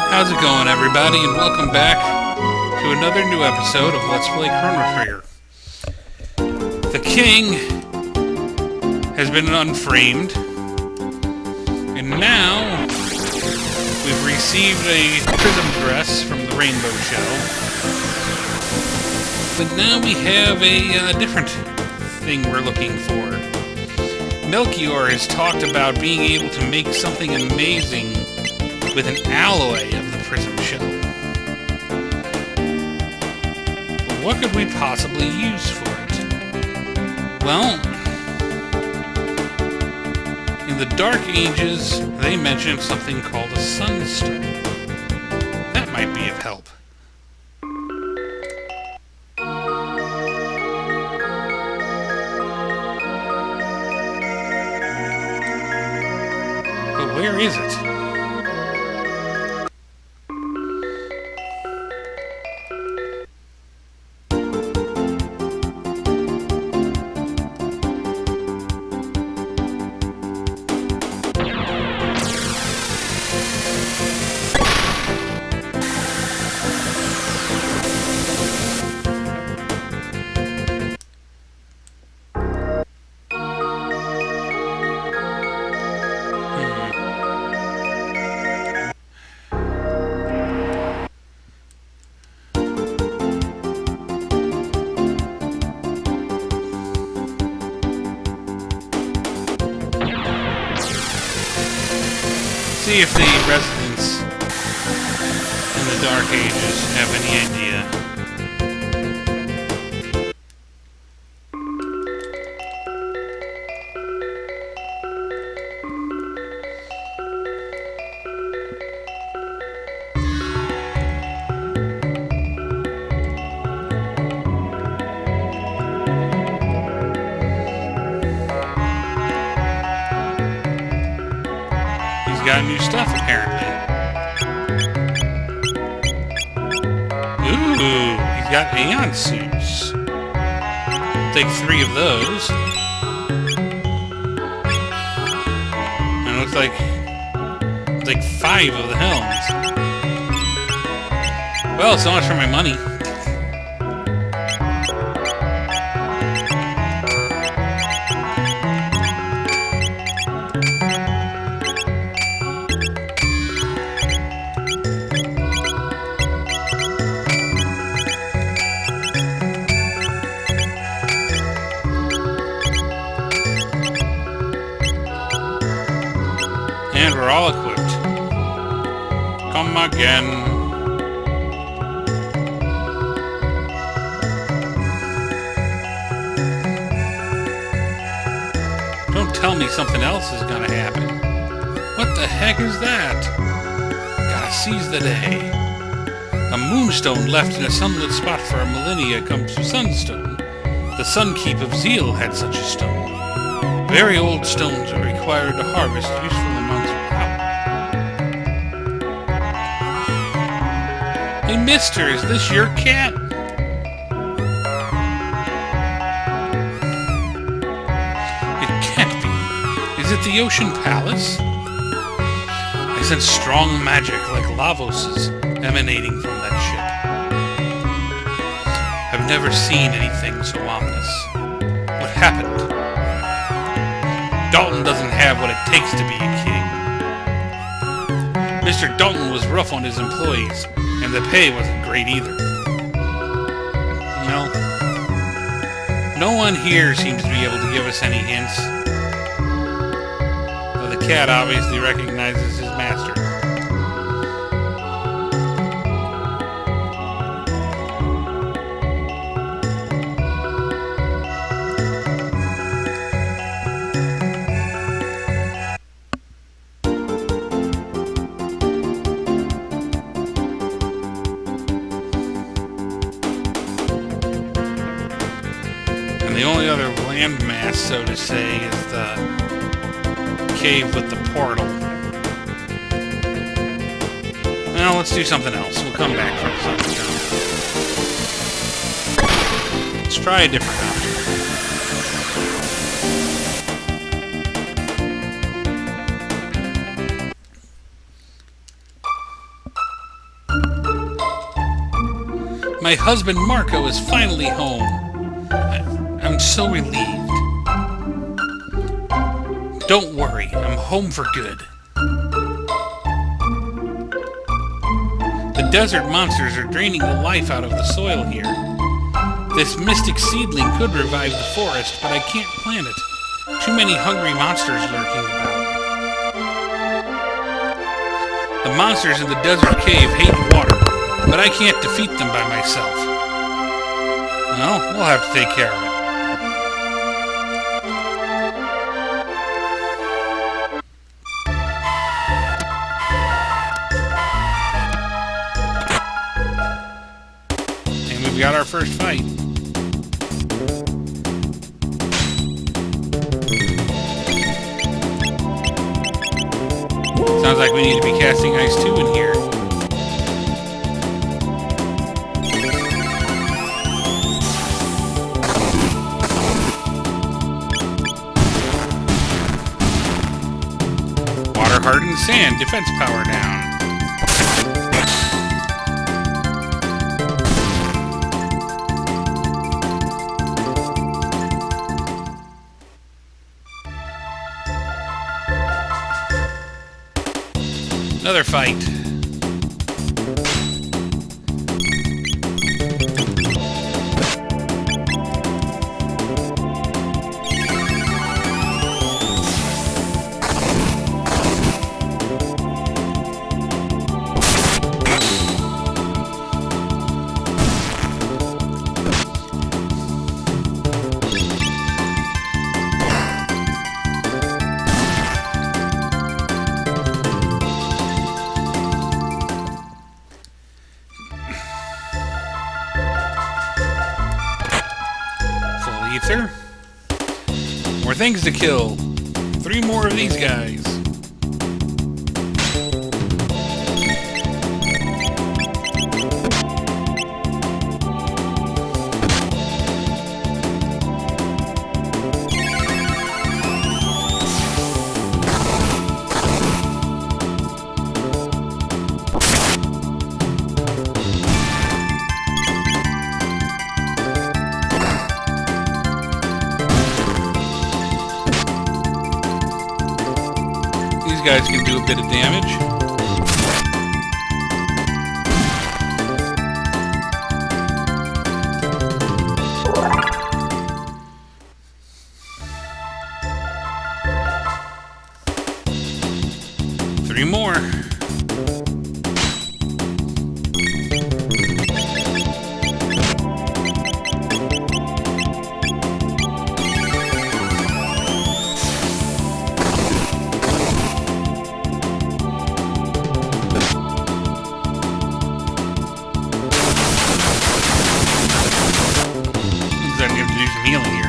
How's it going, everybody, and welcome back to another new episode of Let's Play Chrono Trigger. The king has been unframed, and now we've received a prism dress from the Rainbow Shell. But now we have a different thing we're looking for. Melchior has talked about being able to make something amazing with an alloy of the prism shell. But what could we possibly use for it? Well, in the Dark Ages, they mentioned something called a sunstone. That might be of help. But where is it? See if the residents in the Dark Ages have any idea. Got new stuff, apparently. Ooh, he's got Aeon suits. Take 3 of those. And it looks like 5 of the helms. Well, so much for my money. And we're all equipped. Come again. Don't tell me something else is gonna happen. What the heck is that? Gotta seize the day. A moonstone left in a sunlit spot for a millennia comes to sunstone. The Sunkeep of Zeal had such a stone. Very old stones are required to harvest useful amounts of power. Hey, mister, is this your cat? It can't be. Is it the Ocean Palace? I sense strong magic like Lavos' emanating from that ship. I've never seen anything so ominous. What happened? Dalton doesn't have what it takes to be a king. Mr. Dalton was rough on his employees, and the pay wasn't great either. No one here seems to be able to give us any hints. Though the cat obviously recognizes his master. The only other landmass, so to say, is the cave with the portal. Well, let's do something else. We'll come back for the sunstone. Let's try a different option. My husband Marco is finally home. I'm so relieved. Don't worry, I'm home for good. The desert monsters are draining the life out of the soil here. This mystic seedling could revive the forest, but I can't plant it. Too many hungry monsters lurking about. The monsters in the desert cave hate water, but I can't defeat them by myself. Well, we'll have to take care of it. And we've got our first fight. Sounds like we need to be casting ice too in here. Water hardened sand, defense power down. Another fight. Ether. More things to kill. 3 more of these guys. These guys can do a bit of damage. Three more. I'm going to do some healing here.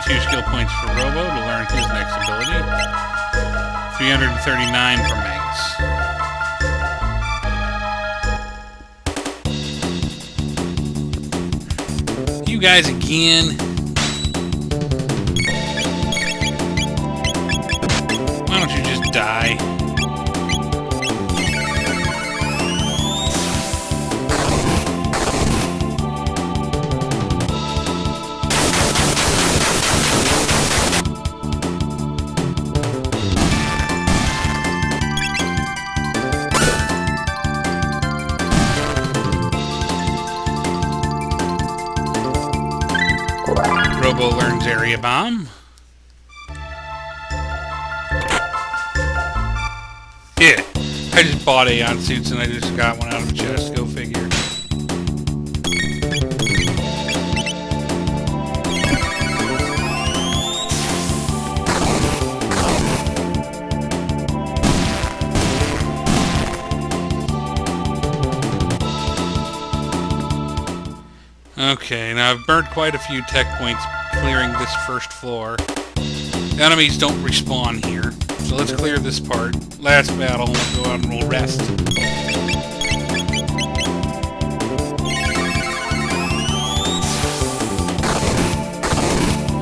Skill points for Robo to learn his next ability. 339 for Magus. You guys again. Why don't you just die? Robo learns Area Bomb. Yeah, I just bought Aeon suits and I just got one out of a chest. Go figure. Okay, now I've burnt quite a few tech points clearing this first floor. Enemies don't respawn here, so let's clear this part. Last battle, and we'll go out and we'll rest.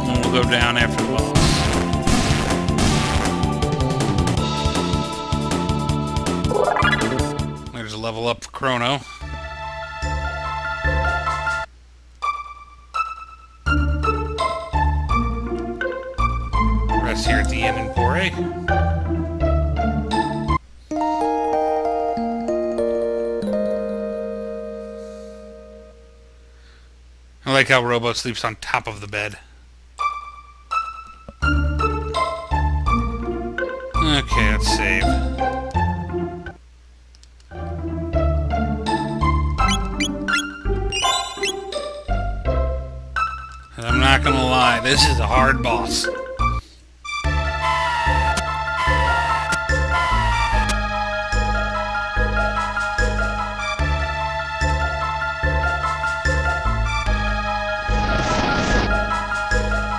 And we'll go down after the boss. There's a level up for Chrono. Rest here at the inn in Bore. I like how Robo sleeps on top of the bed. Okay, let's save. And I'm not gonna lie, this is a hard boss.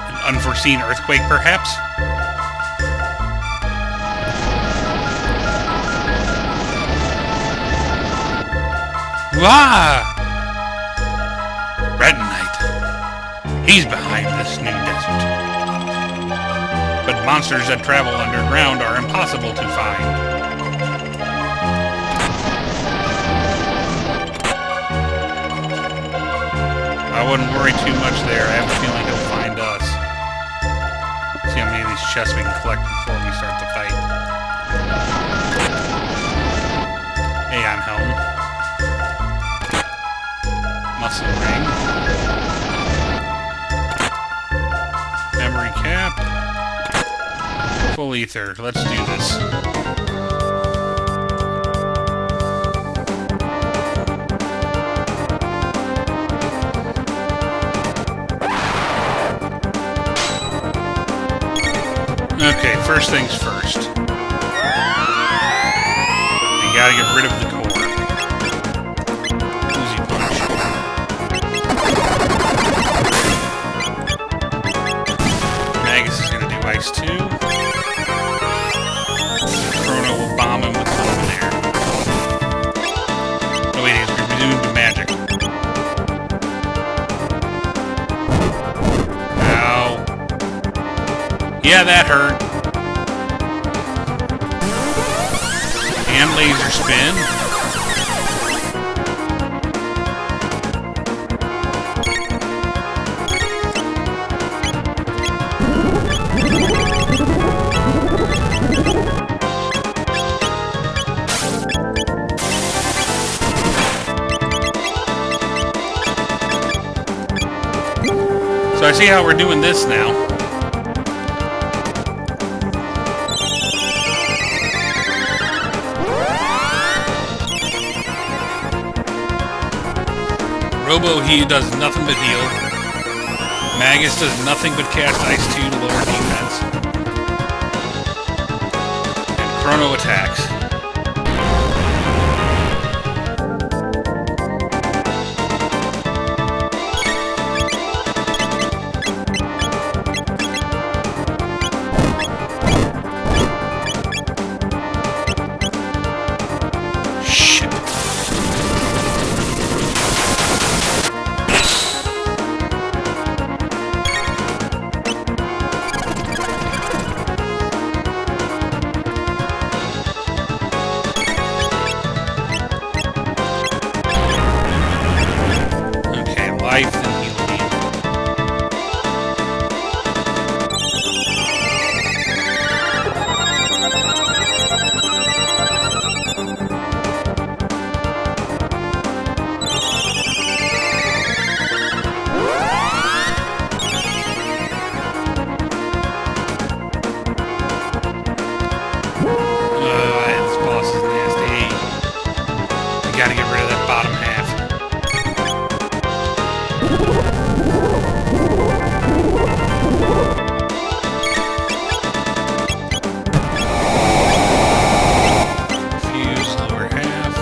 An unforeseen earthquake, perhaps? Wah! Red Knight. He's behind this new desert. But monsters that travel underground are impossible to find. I wouldn't worry too much there. I have a feeling he'll find us. See how many of these chests we can collect before we start the fight. Aeon Helm. Muscle Ring. Memory Cap. Full Ether. Let's do this. Okay, first things first. You gotta get rid of the core. Uzi Punch. Magus is gonna do Ice 2. Chrono will bomb him with one there. Oh wait, he's immune to magic. Ow. Yeah, that hurt. And laser spin. So I see how we're doing this now. Robo, he does nothing but heal. Magus does nothing but cast Ice 2 to lower defense. And Chrono attacks. Life and healing. This boss is nasty. You gotta get rid of that bottom half. Fuse lower half.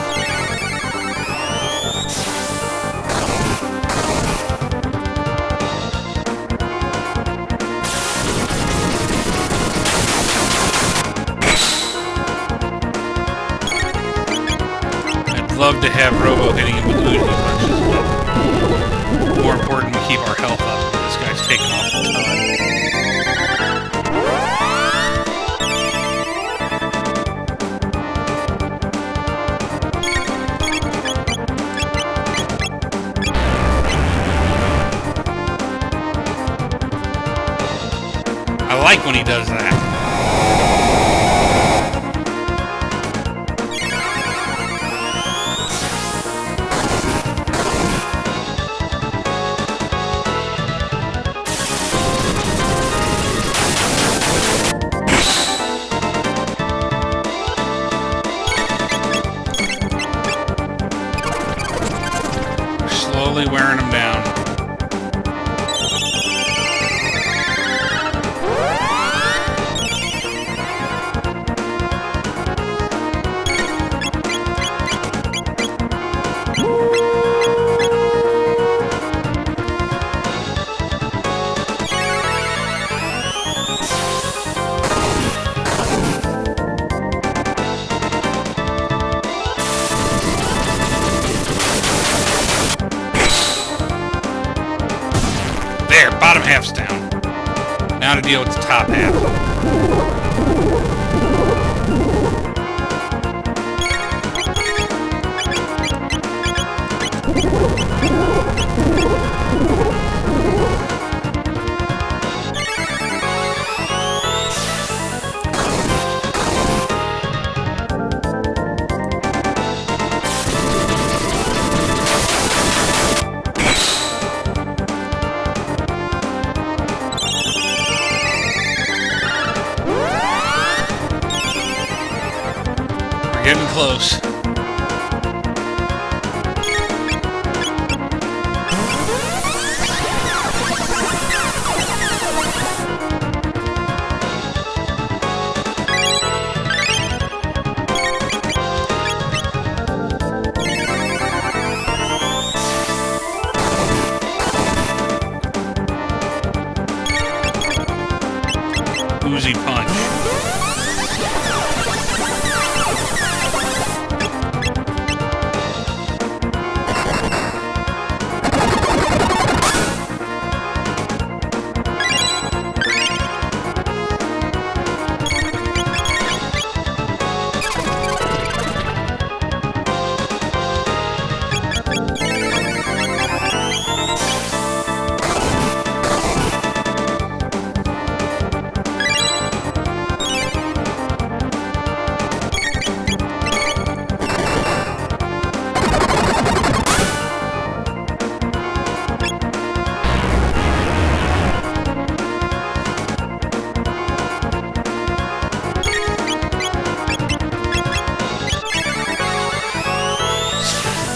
love to have Robo hitting him with Uzi punches, but more important, we keep our health up. This guy's taking off a ton. I like when he does that. We're slowly wearing him down. There, bottom half's down. Now to deal with the top half. Getting close. Uzi punch.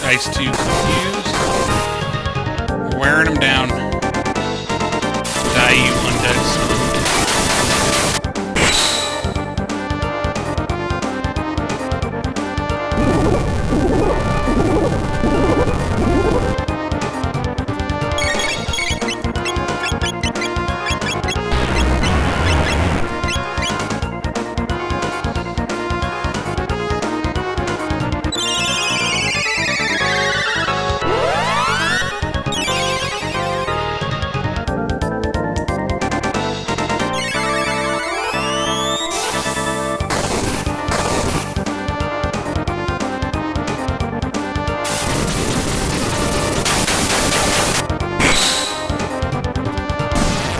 Ice too confused. We're wearing him down. Die, you undead son.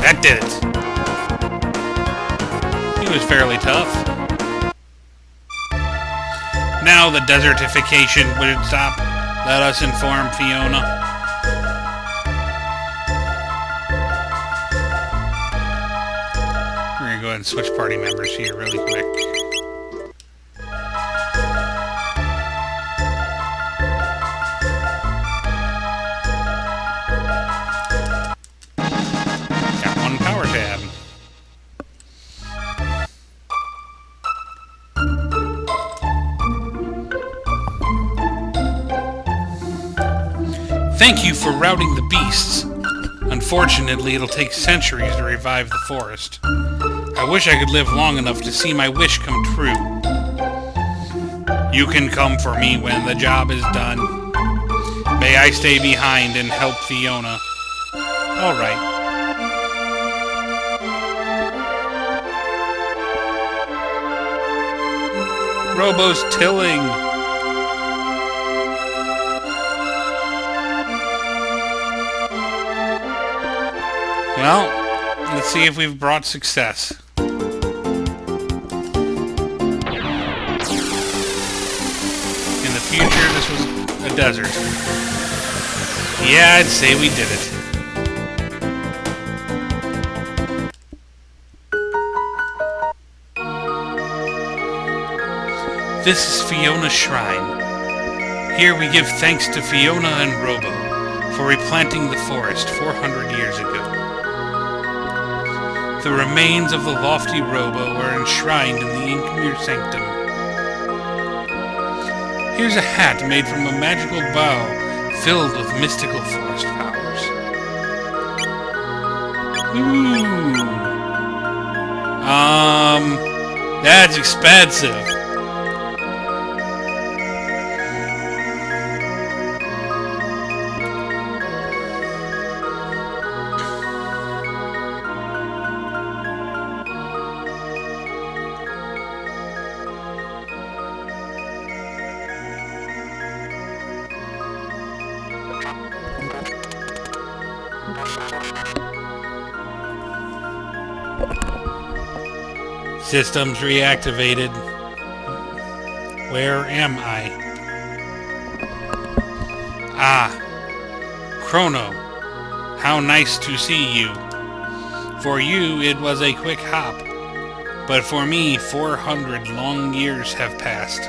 That did it. He was fairly tough. Now the desertification would stop. Let us inform Fiona. We're gonna go ahead and switch party members here really quick. Thank you for routing the beasts. Unfortunately, it'll take centuries to revive the forest. I wish I could live long enough to see my wish come true. You can come for me when the job is done. May I stay behind and help Fiona? All right. Robo's tilling. Well, let's see if we've brought success. In the future, this was a desert. Yeah, I'd say we did it. This is Fiona's shrine. Here we give thanks to Fiona and Robo for replanting the forest 400 years ago. The remains of the lofty Robo are enshrined in the Inkmere Sanctum. Here's a hat made from a magical bough filled with mystical forest powers. Ooh. That's expensive. Systems reactivated. Where am I? Ah, Chrono. How nice to see you. For you, it was a quick hop. But for me, 400 long years have passed.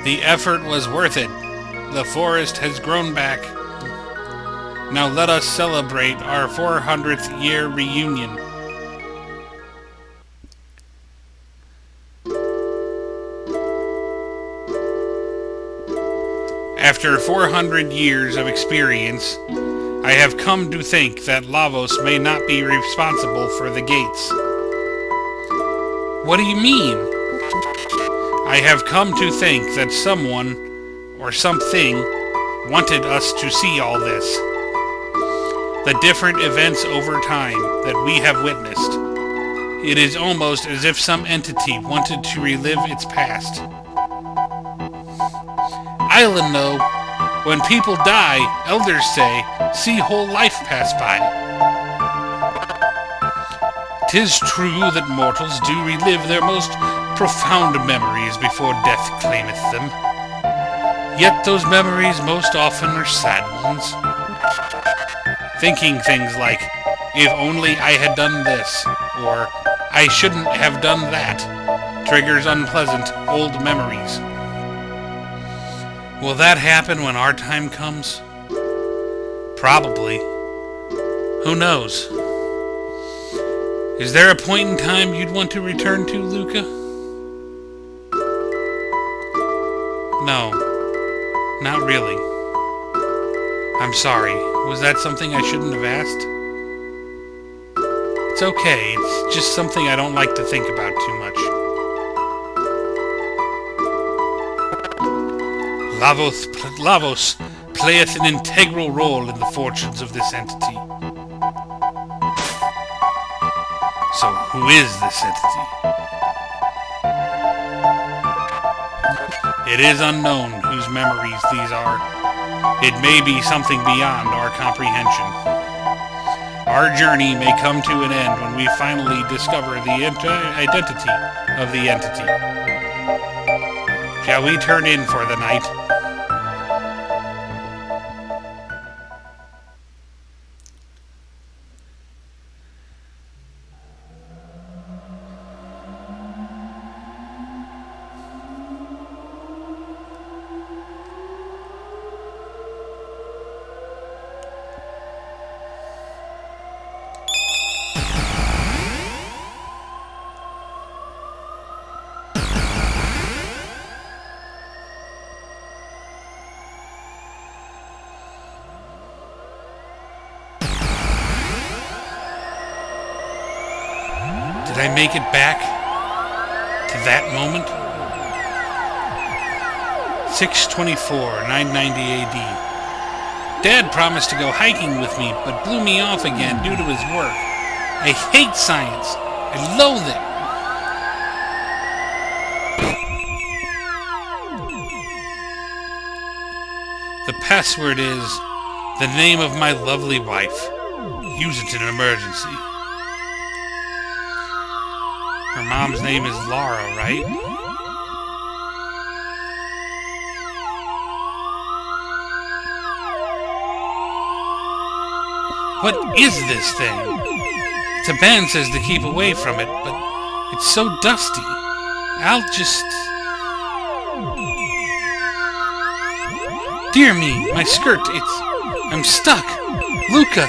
The effort was worth it. The forest has grown back. Now let us celebrate our 400th year reunion. After 400 years of experience, I have come to think that Lavos may not be responsible for the gates. What do you mean? I have come to think that someone, or something, wanted us to see all this. The different events over time that we have witnessed. It is almost as if some entity wanted to relive its past. Island, though, when people die, elders say, see whole life pass by. 'Tis true that mortals do relive their most profound memories before death claimeth them. Yet those memories most often are sad ones. Thinking things like, if only I had done this, or I shouldn't have done that, triggers unpleasant old memories. Will that happen when our time comes? Probably. Who knows? Is there a point in time you'd want to return to, Luca? No, not really. I'm sorry. Was that something I shouldn't have asked? It's okay. It's just something I don't like to think about too much. Lavos playeth an integral role in the fortunes of this entity. So who is this entity? It is unknown whose memories these are. It may be something beyond our comprehension. Our journey may come to an end when we finally discover the identity of the entity. Shall we turn in for the night? Did I make it back to that moment? 624, 990 AD. Dad promised to go hiking with me, but blew me off again due to his work. I hate science. I loathe it. The password is the name of my lovely wife. Use it in an emergency. Her mom's name is Laura, right? What is this thing? Taban says to keep away from it, but it's so dusty. I'll just... Dear me, my skirt, I'm stuck. Luca!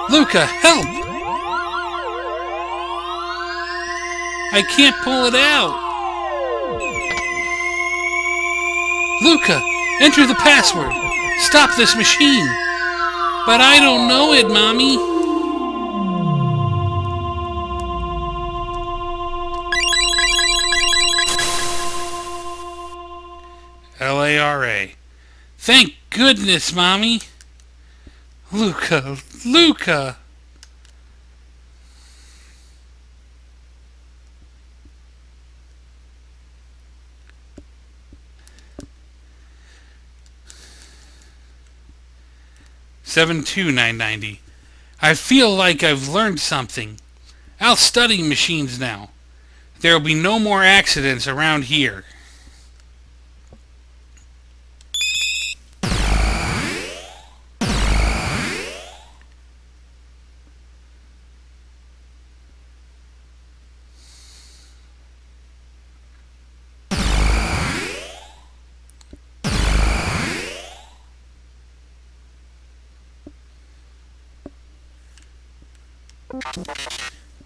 Luca, help! I can't pull it out. Luca, enter the password. Stop this machine. But I don't know it, Mommy. Lara. Thank goodness, Mommy. Luca, Luca. $72990. I feel like I've learned something. I'll study machines now. There'll be no more accidents around here.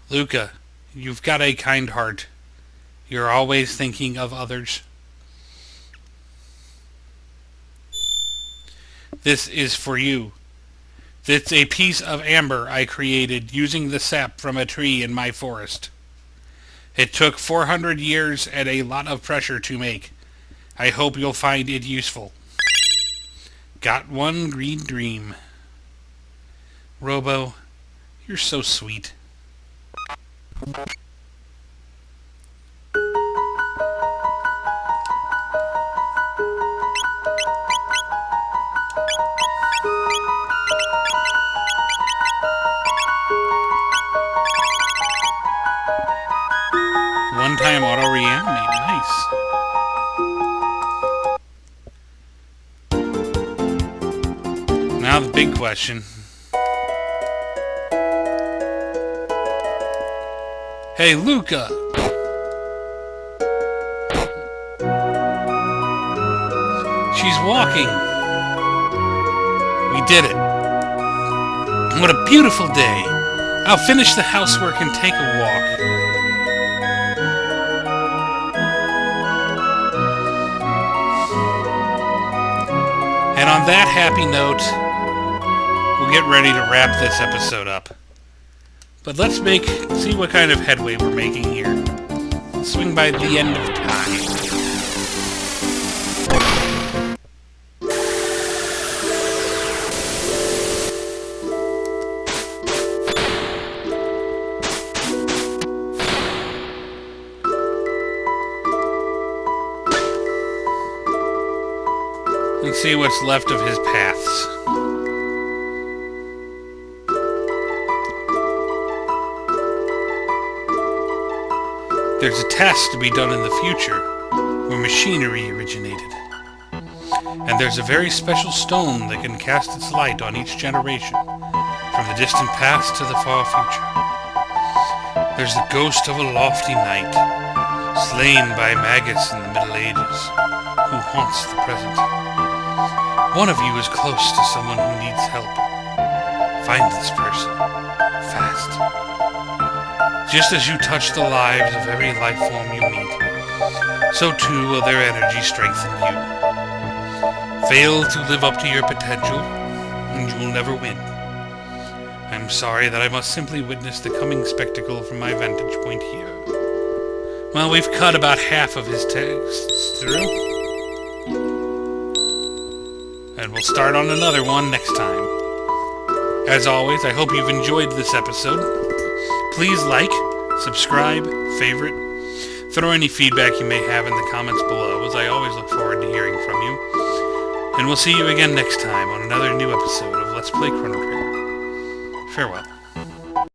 Luca, you've got a kind heart. You're always thinking of others. This is for you. It's a piece of amber I created using the sap from a tree in my forest. It took 400 years and a lot of pressure to make. I hope you'll find it useful. Got one green dream. Robo, you're so sweet. One-time auto reanimate. Nice. Now the big question. Hey, Luca! She's walking. We did it. What a beautiful day. I'll finish the housework and take a walk. And on that happy note, we'll get ready to wrap this episode up. But let's see what kind of headway we're making here. Swing by the end of time. Let's see what's left of his paths. There's a task to be done in the future, where machinery originated. And there's a very special stone that can cast its light on each generation, from the distant past to the far future. There's the ghost of a lofty knight, slain by Magus in the Middle Ages, who haunts the present. One of you is close to someone who needs help. Find this person, fast. Just as you touch the lives of every life form you meet, so too will their energy strengthen you. Fail to live up to your potential, and you'll never win. I'm sorry that I must simply witness the coming spectacle from my vantage point here. Well, we've cut about half of his texts through. and we'll start on another one next time. As always, I hope you've enjoyed this episode. Please like, subscribe, favorite. Throw any feedback you may have in the comments below, as I always look forward to hearing from you. And we'll see you again next time on another new episode of Let's Play Chrono Trigger. Farewell.